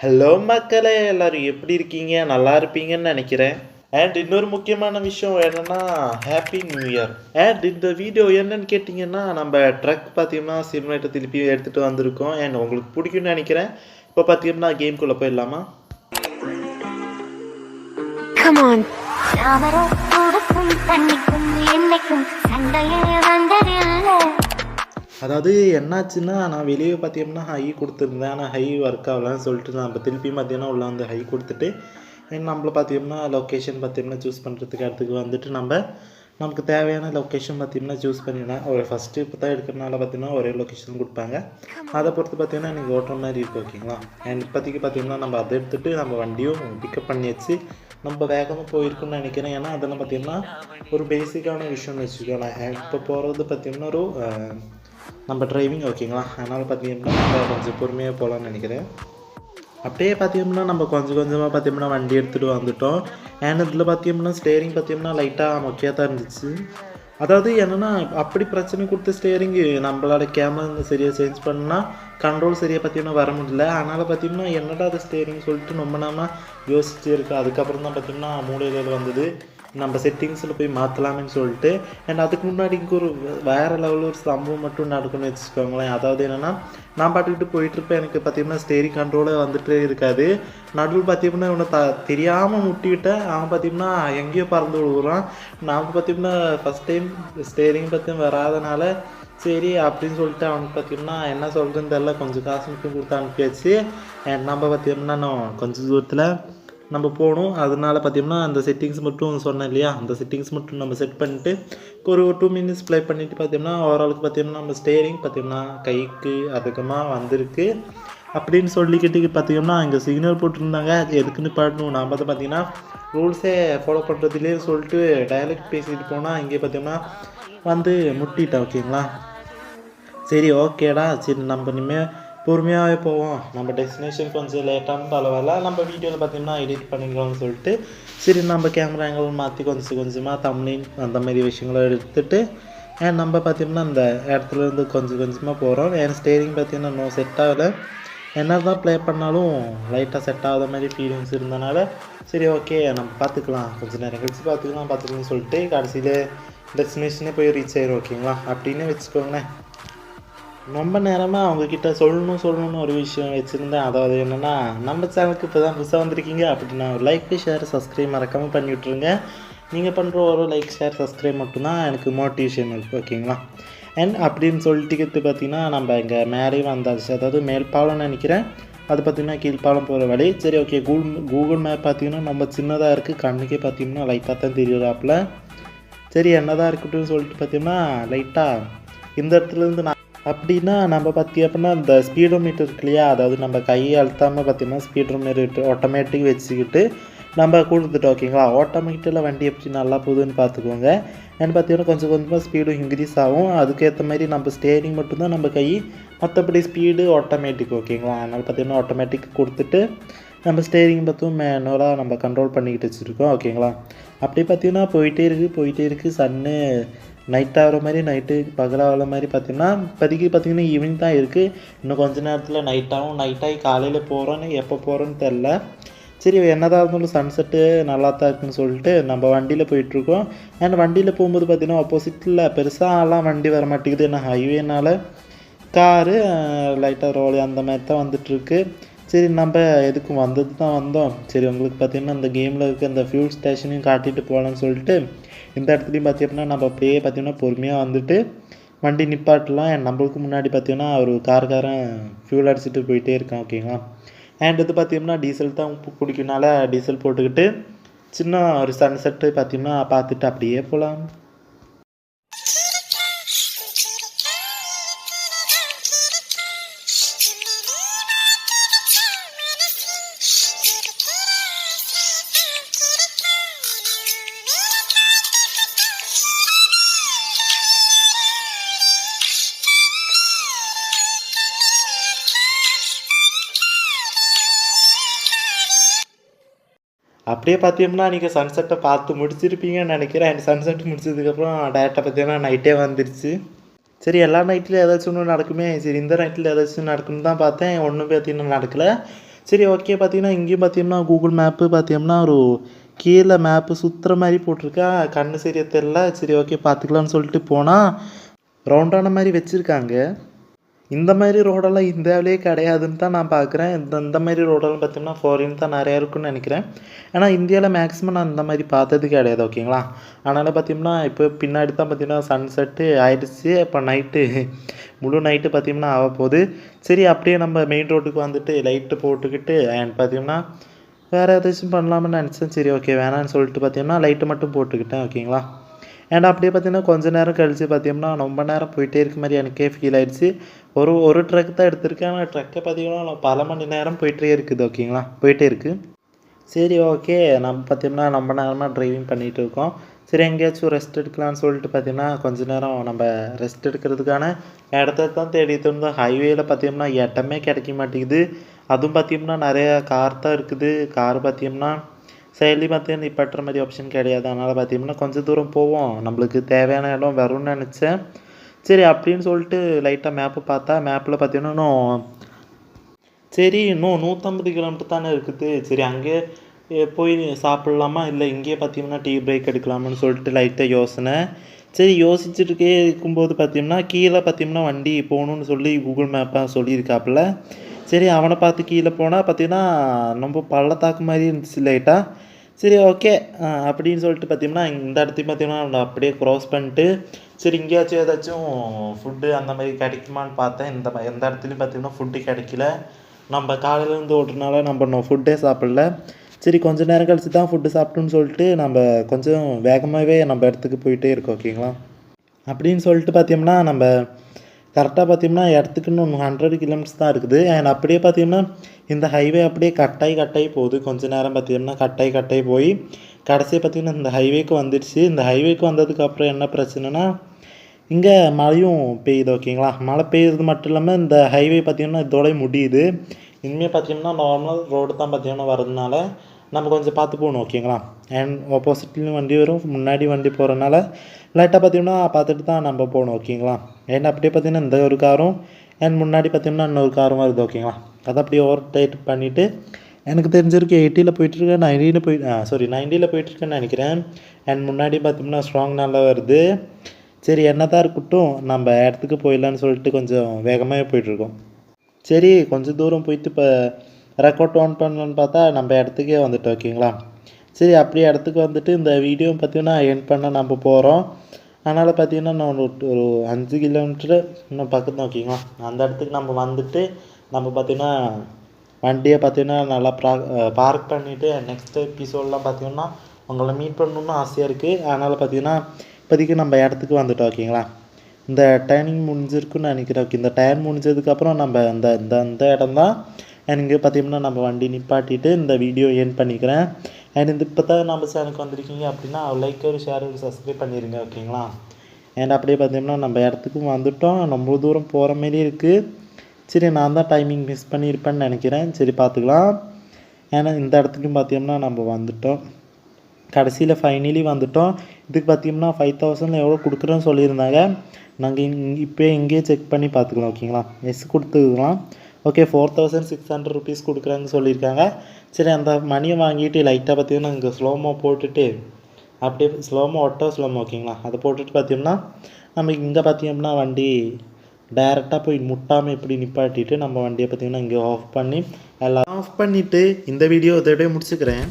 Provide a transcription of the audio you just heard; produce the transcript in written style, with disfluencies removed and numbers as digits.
Hello மக்களே, எல்லாரும் எப்படி இருக்கீங்க? நல்லா இருப்பீங்கன்னு நினைக்கிறேன். அண்ட் இன்னொரு முக்கியமான விஷயம் என்னன்னா, ஹாப்பி நியூ இயர். அண்ட் இந்த வீடியோ என்னன்னு கேட்டிங்கன்னா, நம்ம ட்ரக் பார்த்தீங்கன்னா சிமுலேட்டர் திருப்பி எடுத்துகிட்டு வந்திருக்கோம். அண்ட் உங்களுக்கு பிடிக்கும்னு நினைக்கிறேன். இப்போ பார்த்தீங்கன்னா கேம்குள்ளே போயிடலாமா? Come on. அதாவது என்னாச்சுன்னா, நான் வெளியே பார்த்தீங்கன்னா ஹை கொடுத்துருந்தேன். ஆனால் ஹை ஒர்க் ஆகலான்னு சொல்லிட்டு நம்ம திருப்பி பார்த்தீங்கன்னா உள்ள வந்து ஹை கொடுத்துட்டு நம்மள பார்த்தீங்கன்னா லொக்கேஷன் பார்த்தீங்கன்னா சூஸ் பண்ணுறதுக்கு இடத்துக்கு வந்துட்டு நமக்கு தேவையான லொக்கேஷன் பார்த்தீங்கன்னா சூஸ் பண்ணிடலாம். ஒரு ஃபஸ்ட்டு இப்போ தான் எடுக்கிறனால பார்த்தீங்கன்னா ஒரே லொக்கேஷன் கொடுப்பாங்க. அதை பொறுத்து பார்த்தீங்கன்னா நீங்கள் ஓட்டுற மாதிரி இருக்குது, ஓகேங்களா? அண்ட் இப்போதைக்கு பார்த்தீங்கன்னா நம்ம அதை எடுத்துகிட்டு நம்ம வண்டியும் பிக்கப் பண்ணி வச்சு நம்ம வேகமாக போயிருக்குன்னு நினைக்கிறேன். ஏன்னா அதெல்லாம் பார்த்தீங்கன்னா ஒரு பேசிக்கான விஷயம்னு வச்சுக்கோங்களேன். இப்போ போகிறது பார்த்தீங்கன்னா ஒரு நம்ம டிரைவிங், ஓகேங்களா? அதனால் பார்த்தீங்கன்னா நம்ம கொஞ்சம் பொறுமையாக போகலான்னு நினைக்கிறேன். அப்படியே பார்த்தீங்கன்னா நம்ம கொஞ்சம் கொஞ்சமாக பார்த்தீங்கன்னா வண்டி எடுத்துகிட்டு வந்துட்டோம். அண்ட் இதில் பார்த்தீங்கன்னா ஸ்டேரிங் பார்த்தீங்கன்னா லைட்டாக மொக்கையாக தான் இருந்துச்சு. அதாவது என்னென்னா அப்படி பிரச்சனை கொடுத்த ஸ்டேரிங்கு நம்மளால கேமரா சரியாக சேஞ்ச் பண்ணால் கண்ட்ரோல் சரியாக பார்த்தீங்கன்னா வர முடியல. அதனால் பார்த்தீங்கன்னா என்னடா அது ஸ்டேரிங் சொல்லிட்டு ரொம்ப நாம யோசிச்சு இருக்கு. அதுக்கப்புறம் தான் பார்த்தீங்கன்னா மூலையில் வந்தது நம்ம செட்டிங்ஸில் போய் மாற்றலாமேன்னு சொல்லிட்டு. அண்ட் அதுக்கு முன்னாடி இங்கே ஒரு வேறு லெவலில் ஒரு சம்பவம் மட்டும் நடக்கும்னு வச்சுக்கோங்களேன். அதாவது என்னென்னா நான் பாட்டுக்கிட்டு போயிட்டுருப்பேன். எனக்கு பார்த்தீங்கன்னா ஸ்டேரிங் கண்ட்ரோலே வந்துட்டு இருக்காது. நடுவில் பார்த்தீங்கன்னா இவனை தெரியாமல் முட்டிக்கிட்டேன். அவன் பார்த்தீங்கன்னா எங்கேயோ பறந்து விழுகுறான். நாம் பார்த்தீங்கன்னா ஃபஸ்ட் டைம் ஸ்டேரிங் பார்த்தீங்கன்னா வராதனால சரி அப்படின்னு சொல்லிட்டு அவனுக்கு பார்த்தீங்கன்னா என்ன சொல்கிறதுன்னு தெரில, கொஞ்சம் காசு மட்டும் கொடுத்து அனுப்பியாச்சு. அண்ட் நம்ம பார்த்தீங்கன்னா நான் கொஞ்சம் தூரத்தில் நம்ம போகணும். அதனால பார்த்தீங்கன்னா அந்த செட்டிங்ஸ் மட்டும் சொன்னேன் இல்லையா, அந்த செட்டிங்ஸ் மட்டும் நம்ம செட் பண்ணிட்டு ஒரு 2 மினிட்ஸ் ப்ளே பண்ணிவிட்டு பார்த்தீங்கன்னா ஓரளவுக்கு பார்த்தீங்கன்னா நம்ம ஸ்டேரிங் பார்த்தீங்கன்னா கைக்கு அதிகமாக வந்திருக்கு அப்படின்னு சொல்லிக்கிட்டு பார்த்தீங்கன்னா இங்கே சிக்னல் போட்டிருந்தாங்க. எதுக்குன்னு பாடணும் நாம் பார்த்து பார்த்தீங்கன்னா ரூல்ஸே ஃபாலோ பண்ணுறதுலேயே சொல்லிட்டு டைலக்ட் பேசிட்டு போனால் இங்கே பார்த்தீங்கன்னா வந்து முட்டிட்டேன், ஓகேங்களா? சரி ஓகேடா, சரி நம்ம இனிமேல் பொறுமையாகவே போவோம். நம்ம டெஸ்டினேஷன் கொஞ்சம் லேட்டான பரவாயில்ல, நம்ம வீடியோவில் பார்த்தீங்கன்னா எடிட் பண்ணிக்கலாம்னு சொல்லிட்டு சரி நம்ம கேமரா ஆங்கிள் மாற்றி கொஞ்சம் கொஞ்சமாக தம்ப்நெயில் அந்த மாதிரி விஷயங்களை எடுத்துகிட்டு நம்ம பார்த்தீங்கன்னா அந்த இடத்துலேருந்து கொஞ்சம் கொஞ்சமாக போகிறோம். என் ஸ்டேரிங் பார்த்தீங்கன்னா இன்னும் செட் ஆகலை. என்ன தான் ப்ளே பண்ணாலும் லைட்டாக செட் ஆகாத மாதிரி ஃபீலிங்ஸ் இருந்தனால சரி ஓகே நம்ம பார்த்துக்கலாம், கொஞ்சம் நேரம் கழிச்சு பார்த்துக்கலாம்னு சொல்லிட்டு கடைசியில் டெஸ்டினேஷனே போய் ரீச் ஆயிடும், ஓகேங்களா? அப்படின்னு வச்சுக்கோங்களேன். ரொம்ப நேரமாக அவங்கக்கிட்ட சொல்லணும்னு ஒரு விஷயம் வச்சுருந்தேன். அதாவது என்னென்னா நம்ம சேனலுக்கு இப்போ தான் புதுசாக வந்திருக்கீங்க அப்படின்னா ஒரு லைக், ஷேர், சப்ஸ்கிரைப் மறக்காமல் பண்ணி விட்ருங்க. நீங்கள் பண்ணுற ஒரு லைக், ஷேர், சப்ஸ்கிரைப் மட்டும்தான் எனக்கு மோட்டிவேஷன் இருக்குது, ஓகேங்களா? அண்ட் அப்படின்னு சொல்லிட்டு பார்த்தீங்கன்னா நம்ம இங்கே மேலே வந்தாச்சு. அதாவது மேல்பாலம்னு நினைக்கிறேன், அது பார்த்திங்கன்னா கீழ்ப்பாலம் போகிற வழி. சரி ஓகே, கூகுள் மேப் பார்த்திங்கன்னா நம்ம சின்னதாக இருக்குது, கண்ணுக்கே பார்த்திங்கன்னா லைட்டாக தான் தெரியுறாப்புல. சரி என்னதான் இருக்கட்டும்னு சொல்லிட்டு பார்த்திங்கன்னா லைட்டாக இந்த இடத்துலேருந்து அப்படின்னா நம்ம அப்படின்னா இந்த ஸ்பீடோமீட்டர் இருக்கு இல்லையா, அதாவது நம்ம கையை அழுத்தாமல் பார்த்தீங்கன்னா ஸ்பீடோமீட்டர் ஆட்டோமேட்டிக் வச்சுக்கிட்டு நம்ம கொடுத்துட்டோம், ஓகேங்களா? ஆட்டோமேட்டிக்கில் வண்டி எப்படி நல்லா போகுதுன்னு பார்த்துக்கோங்க. ஏன்னு பார்த்தீங்கன்னா கொஞ்சம் கொஞ்சமாக ஸ்பீடும் இன்க்ரீஸ் ஆகும். அதுக்கேற்ற மாதிரி நம்ம ஸ்டேரிங் மட்டும்தான் நம்ம கை, மற்றபடி ஸ்பீடு ஆட்டோமேட்டிக், ஓகேங்களா? அதனால் பார்த்தீங்கன்னா ஆட்டோமேட்டிக் கொடுத்துட்டு நம்ம ஸ்டேரிங் பார்த்தும் மேனுவலாக நம்ம கண்ட்ரோல் பண்ணிக்கிட்டு வச்சுருக்கோம், ஓகேங்களா? அப்படி பார்த்தீங்கன்னா போயிட்டே இருக்குது. சன்னு நைட் ஆகிற மாதிரி நைட்டு பகலாகிற மாதிரி பார்த்தீங்கன்னா இப்போதைக்கு பார்த்தீங்கன்னா ஈவினிங் தான் இருக்குது. இன்னும் கொஞ்சம் நேரத்தில் நைட்டாகி காலையில் போகிறோன்னு எப்போ போகிறோன்னு தெரில. சரி என்னதான் இருந்தாலும் சன்செட்டு நல்லா தான் இருக்குன்னு சொல்லிட்டு நம்ம வண்டியில் போயிட்டுருக்கோம். அண்ட் வண்டியில் போகும்போது பார்த்தீங்கன்னா ஆப்போசிட்டில் பெருசாலாம் வண்டி வர மாட்டேங்குது. ஏன்னா ஹைவேனால் காரு லைட்டாக ரோலு அந்த மாதிரி தான் வந்துட்டுருக்கு. சரி நம்ம எதுக்கும் வந்தோம். சரி உங்களுக்கு பார்த்திங்கன்னா இந்த கேமில் இருக்க இந்த ஃபியூல் ஸ்டேஷனையும் காட்டிட்டு போகலான்னு சொல்லிட்டு இந்த இடத்துலையும் பார்த்தீங்கன்னா நம்ம அப்படியே பார்த்தீங்கன்னா பொறுமையாக வந்துட்டு வண்டி நிப்பாட்டலாம். நம்மளுக்கு முன்னாடி பார்த்தீங்கன்னா ஒரு காரன் ஃபியூல் அடிச்சுட்டு போயிட்டே இருக்கான், ஓகேங்களா? அண்ட் இது பார்த்தீங்கன்னா டீசல் தான் குடிக்கனால டீசல் போட்டுக்கிட்டு சின்ன ஒரு சன்செட்டு பார்த்தீங்கன்னா பார்த்துட்டு அப்படியே போகலாம். அப்படியே பார்த்தீங்கன்னா நீங்கள் சன்செட்டை பார்த்து முடிச்சிருப்பீங்கன்னு நினைக்கிறேன். அண்ட் சன்செட் முடிச்சதுக்கப்புறம் டேரெக்டாக பார்த்தீங்கன்னா நைட்டே வந்துருச்சு. சரி எல்லா நைட்லையும் ஏதாச்சும் ஒன்று நடக்குமே, சரி இந்த நைட்டில் ஏதாச்சும் நடக்குன்னு தான் பார்த்தேன். ஒன்றும் பார்த்தீங்கன்னா நடக்கலை. சரி ஓகே பார்த்தீங்கன்னா இங்கேயும் பார்த்தீங்கன்னா கூகுள் மேப்பு பார்த்தீங்கன்னா ஒரு கீழே மேப்பு சுற்றுற மாதிரி போட்டிருக்கா. கண்ணு சரியா தெரில. சரி ஓகே பார்த்துக்கலான்னு சொல்லிட்டு போனால் ரவுண்டான மாதிரி வச்சுருக்காங்க. இந்த மாதிரி ரோடெல்லாம் இந்தியாவிலேயே கிடையாதுன்னு தான் நான் பார்க்குறேன். இந்த மாதிரி ரோடெல்லாம் பார்த்தீங்கன்னா ஃபாரின் தான் நிறையா இருக்குன்னு நினைக்கிறேன். ஏன்னா இந்தியாவில் மேக்ஸிமம் நான் இந்த மாதிரி பார்த்தது கிடையாது. ஓகேங்களா? அதனால் பார்த்தீங்கன்னா இப்போ பின்னாடி தான் பார்த்தீங்கன்னா சன்செட்டு ஆயிடுச்சு. இப்போ நைட்டு முழு நைட்டு பார்த்தீங்கன்னா ஆகப்போகுது. சரி அப்படியே நம்ம மெயின் ரோட்டுக்கு வந்துட்டு லைட்டு போட்டுக்கிட்டு அண்ட் பார்த்தீங்கன்னா வேறு ஏதாச்சும் பண்ணலாம்னு நினச்சேன். சரி ஓகே வேணான்னு சொல்லிட்டு பார்த்தீங்கன்னா லைட்டு மட்டும் போட்டுக்கிட்டேன். ஓகேங்களா? அண்ட் அப்படியே பார்த்தீங்கன்னா கொஞ்சம் நேரம் கழித்து பார்த்தீங்கன்னா ரொம்ப நேரம் போயிட்டே இருக்க மாதிரி எனக்கே ஃபீல் ஆயிடுச்சு. ஒரு ட்ரக் தான் எடுத்திருக்கேன். ஆனால் ட்ரக்கை பார்த்தீங்கன்னா பல மணி நேரம் போயிட்டே இருக்குது. ஓகேங்களா? போயிட்டே இருக்குது. சரி ஓகே நம்ம பார்த்தீங்கன்னா ரொம்ப நேரமாக டிரைவிங் பண்ணிகிட்டு இருக்கோம். சரி எங்கேயாச்சும் ரெஸ்ட் எடுக்கலாம்னு சொல்லிட்டு பார்த்தீங்கன்னா கொஞ்ச நேரம் நம்ம ரெஸ்ட் எடுக்கிறதுக்கான இடத்த தான் தேடிட்டு இருந்தோம். ஹைவேயில் பார்த்தீங்கன்னா இடமே கிடைக்க மாட்டேங்குது. அதுவும் பார்த்தீங்கன்னா நிறையா கார் தான் இருக்குது. கார் பார்த்தீங்கன்னா சைட்லேயும் பார்த்தீங்கன்னா நிப்பாட்டுற மாதிரி ஆப்ஷன் கிடையாது. அதனால் பார்த்தீங்கன்னா கொஞ்சம் தூரம் போவோம். நம்மளுக்கு தேவையான இடம் வரும்னு நினச்சேன். சரி அப்படின்னு சொல்லிட்டு லைட்டாக மேப்பு பார்த்தா மேப்பில் பார்த்தீங்கன்னா இன்னும் 150 கிலோமீட்டர் தானே இருக்குது. சரி அங்கே போய் சாப்பிட்லாமா இல்லை இங்கேயே பார்த்தீங்கன்னா டீ பிரேக் எடுக்கலாமான்னு சொல்லிட்டு லைட்டாக யோசனை. சரி யோசிச்சுட்டுக்கே இருக்கும்போது பார்த்தீங்கன்னா கீழே பார்த்தீங்கன்னா வண்டி போகணுன்னு சொல்லி கூகுள் மேப்பாக சொல்லியிருக்காப்புல. சரி அவனை பார்த்து கீழே போனால் பார்த்தீங்கன்னா ரொம்ப பள்ளத்தாக்கு மாதிரி இருந்துச்சு லைட்டாக. சரி ஓகே அப்படின்னு சொல்லிட்டு பார்த்தீங்கன்னா இந்த இடத்தையும் பார்த்தீங்கன்னா நான் அப்படியே க்ராஸ் பண்ணிட்டு சரி எங்கேயாச்சும் ஏதாச்சும் ஃபுட்டு அந்த மாதிரி கிடைக்குமான்னு பார்த்தேன். எந்த இடத்துலையும் பார்த்தீங்கன்னா ஃபுட்டு கிடைக்கல. நம்ம காலையிலேருந்து ஓட்டுறனால நம்ம ஃபுட்டே சாப்பிடல. சரி கொஞ்சம் நேரம் கழிச்சு தான் ஃபுட்டு சாப்பிட்டோன்னு சொல்லிட்டு நம்ம கொஞ்சம் வேகமாகவே நம்ம இடத்துக்கு போயிட்டே இருக்கோம். ஓகேங்களா? அப்படின்னு சொல்லிட்டு பார்த்தோம்னா நம்ம கரெக்டாக பார்த்தீங்கன்னா இடத்துக்குன்னு 100 கிலோமீட்டர்ஸ் தான் இருக்குது. அண்ட் அப்படியே பார்த்தீங்கன்னா இந்த ஹைவே அப்படியே கட்டாயி போகுது. கொஞ்சம் நேரம் பார்த்தீங்கன்னா கட்டாயி போய் கடைசியாக பார்த்தீங்கன்னா இந்த ஹைவேக்கு வந்துடுச்சு. இந்த ஹைவேக்கு வந்ததுக்கப்புறம் என்ன பிரச்சனைனா இங்கே மழையும் பெய்யுது. ஓகேங்களா? மழை பெய்யுறது மட்டும் இல்லாமல் இந்த ஹைவே பார்த்தீங்கன்னா இதோடய முடியுது. இனிமேல் பார்த்தீங்கன்னா நார்மல் ரோடு தான் பார்த்தீங்கன்னா வரதுனால நம்ம கொஞ்சம் பார்த்து போகணும். ஓகேங்களா? அண்ட் ஆப்போசிட்லேயும் வண்டி வரும், முன்னாடி வண்டி போகிறனால லைட்டாக பார்த்தீங்கன்னா பார்த்துட்டு தான் நம்ம போகணும். ஓகேங்களா? அண்ட் அப்படியே பார்த்தீங்கன்னா இந்த ஒரு காரும் அண்ட் முன்னாடி பார்த்தீங்கன்னா இன்னொரு காரும் வருது. ஓகேங்களா? அதை அப்படியே ஓவர்டேக் பண்ணிவிட்டு எனக்கு தெரிஞ்சிருக்கு 80ல் போயிட்டுருக்கேன், 90ல் போயிட்டுருக்கேன்னு நினைக்கிறேன். அண்ட் முன்னாடி பார்த்தோம்னா ஸ்ட்ராங் நல்லா வருது. சரி என்ன தான் இருக்கட்டும் நம்ம இடத்துக்கு போயிடலான்னு சொல்லிட்டு கொஞ்சம் வேகமாகவே போயிட்டுருக்கோம். சரி கொஞ்சம் தூரம் போயிட்டு இப்போ ரெக்கார்ட் ஆன் பண்ணலான்னு பார்த்தா நம்ம இடத்துக்கே வந்துட்டோம். ஓகேங்களா? சரி அப்படியே இடத்துக்கு வந்துட்டு இந்த வீடியோ பார்த்தீங்கன்னா எண்ட் பண்ண நம்ம போகிறோம். அதனால் பார்த்தீங்கன்னா நான் ஒரு 5 கிலோமீட்டரு இன்னும் பக்கத்து. ஓகேங்களா? அந்த இடத்துக்கு நம்ம வந்துட்டு நம்ம பார்த்தீங்கன்னா வண்டியை பார்த்தீங்கன்னா நல்லா பார்க் பண்ணிவிட்டு நெக்ஸ்ட் எபிசோடெலாம் பார்த்தீங்கன்னா உங்களை மீட் பண்ணணுன்னு ஆசையாக இருக்குது. அதனால் பார்த்தீங்கன்னா இப்போதைக்கு நம்ம இடத்துக்கு வந்துட்டோம். ஓகேங்களா? இந்த டைமிங் முடிஞ்சிருக்குன்னு நினைக்கிறேன். ஓகே இந்த டைம் முடிஞ்சதுக்கப்புறம் நம்ம இந்த இடம் தான். அண்ட் இங்கே பார்த்தீங்கன்னா நம்ம வண்டி நிப்பாட்டிட்டு இந்த வீடியோ எண்ட் பண்ணிக்கிறேன். அண்ட் இப்போ தான் நம்ம சேனலுக்கு வந்திருக்கீங்க அப்படின்னா லைக் ஒரு ஷேர் ஒரு சப்ஸ்கிரைப் பண்ணிடுங்க. ஓகேங்களா? அண்ட் அப்படியே பார்த்தீங்கன்னா நம்ம இடத்துக்கும் வந்துவிட்டோம். ரொம்ப தூரம் போகிற மாரி இருக்குது. சரி நான் தான் டைமிங் மிஸ் பண்ணியிருப்பேன்னு நினைக்கிறேன். சரி பார்த்துக்கலாம். ஏன்னா இந்த இடத்துக்கும் பார்த்தீங்கன்னா நம்ம வந்துவிட்டோம். கடைசியில் ஃபைனலி வந்துவிட்டோம். இதுக்கு பார்த்தீங்கன்னா 5000 எவ்வளோ கொடுக்குறேன்னு சொல்லியிருந்தாங்க. நாங்கள் இப்போ இங்கேயே செக் பண்ணி பார்த்துக்கலாம். ஓகேங்களா? எஸ் கொடுத்துக்கலாம். ஓகே 4600 ருபீஸ் கொடுக்குறாங்கன்னு சொல்லியிருக்காங்க. சரி அந்த மணியை வாங்கிட்டு லைட்டாக பார்த்தீங்கன்னா இங்கே ஸ்லோமோ போட்டுட்டு அப்படியே ஸ்லோமோ ஓகேங்களா? அதை போட்டுட்டு பார்த்தீங்கன்னா நம்ம இங்கே பார்த்தீங்கன்னா வண்டி டைரெக்டாக போய் முட்டாமல் இப்படி நிப்பாட்டிட்டு நம்ம வண்டியை பார்த்தீங்கன்னா இங்கே ஆஃப் பண்ணி எல்லாம் ஆஃப் பண்ணிவிட்டு இந்த வீடியோ இதோடய முடிச்சுக்கிறேன்.